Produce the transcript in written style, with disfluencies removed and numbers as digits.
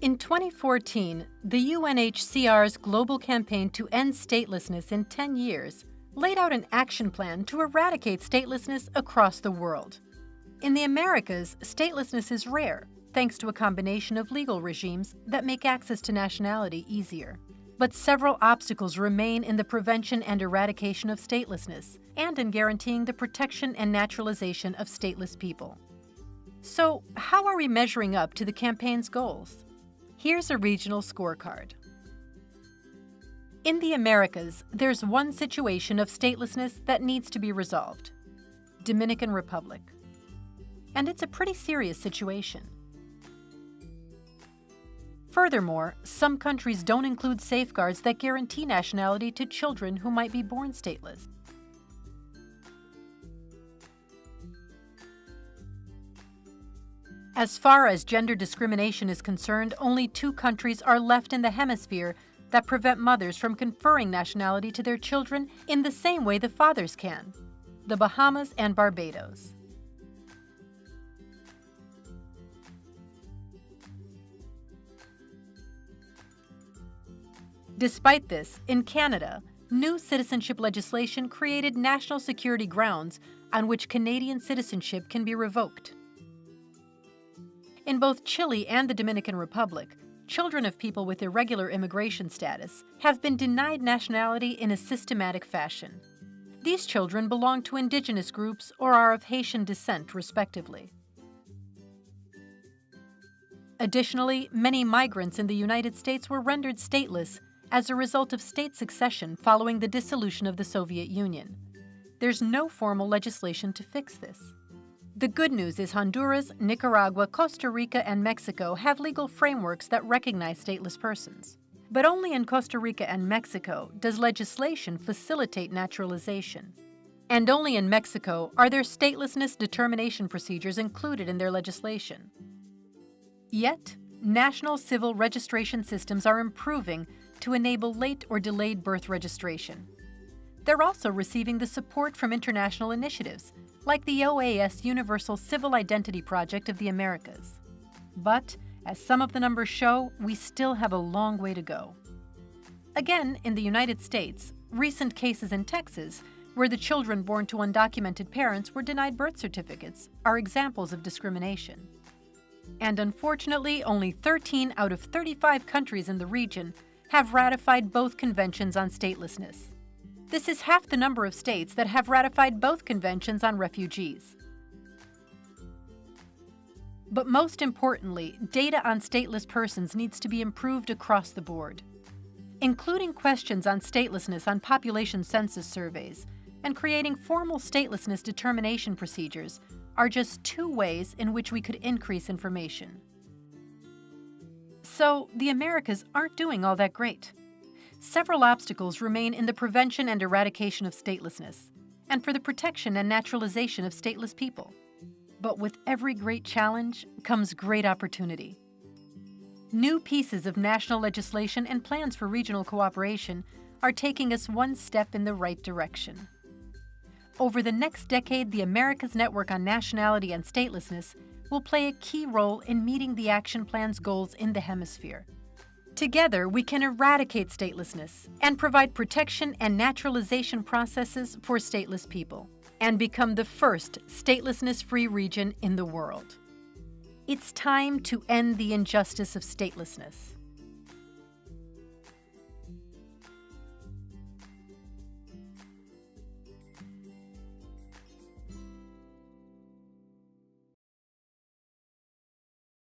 In 2014, the UNHCR's global campaign to end statelessness in 10 years laid out an action plan to eradicate statelessness across the world. In the Americas, statelessness is rare, thanks to a combination of legal regimes that make access to nationality easier. But several obstacles remain in the prevention and eradication of statelessness, and in guaranteeing the protection and naturalization of stateless people. So, how are we measuring up to the campaign's goals? Here's a regional scorecard. In the Americas, there's one situation of statelessness that needs to be resolved: Dominican Republic. And it's a pretty serious situation. Furthermore, some countries don't include safeguards that guarantee nationality to children who might be born stateless. As far as gender discrimination is concerned, only 2 countries are left in the hemisphere that prevent mothers from conferring nationality to their children in the same way the fathers can: the Bahamas and Barbados. Despite this, in Canada, new citizenship legislation created national security grounds on which Canadian citizenship can be revoked. In both Chile and the Dominican Republic, children of people with irregular immigration status have been denied nationality in a systematic fashion. These children belong to indigenous groups or are of Haitian descent, respectively. Additionally, many migrants in the United States were rendered stateless as a result of state succession following the dissolution of the Soviet Union. There's no formal legislation to fix this. The good news is Honduras, Nicaragua, Costa Rica, and Mexico have legal frameworks that recognize stateless persons. But only in Costa Rica and Mexico does legislation facilitate naturalization. And only in Mexico are there statelessness determination procedures included in their legislation. Yet, national civil registration systems are improving to enable late or delayed birth registration. They're also receiving the support from international initiatives, like the OAS Universal Civil Identity Project of the Americas. But, as some of the numbers show, we still have a long way to go. Again, in the United States, recent cases in Texas, where the children born to undocumented parents were denied birth certificates, are examples of discrimination. And unfortunately, only 13 out of 35 countries in the region have ratified both conventions on statelessness. This is half the number of states that have ratified both conventions on refugees. But most importantly, data on stateless persons needs to be improved across the board. Including questions on statelessness on population census surveys and creating formal statelessness determination procedures are just 2 ways in which we could increase information. So, the Americas aren't doing all that great. Several obstacles remain in the prevention and eradication of statelessness, and for the protection and naturalization of stateless people. But with every great challenge comes great opportunity. New pieces of national legislation and plans for regional cooperation are taking us one step in the right direction. Over the next decade, the Americas Network on Nationality and Statelessness will play a key role in meeting the action plan's goals in the hemisphere. Together, we can eradicate statelessness and provide protection and naturalization processes for stateless people, and become the first statelessness-free region in the world. It's time to end the injustice of statelessness.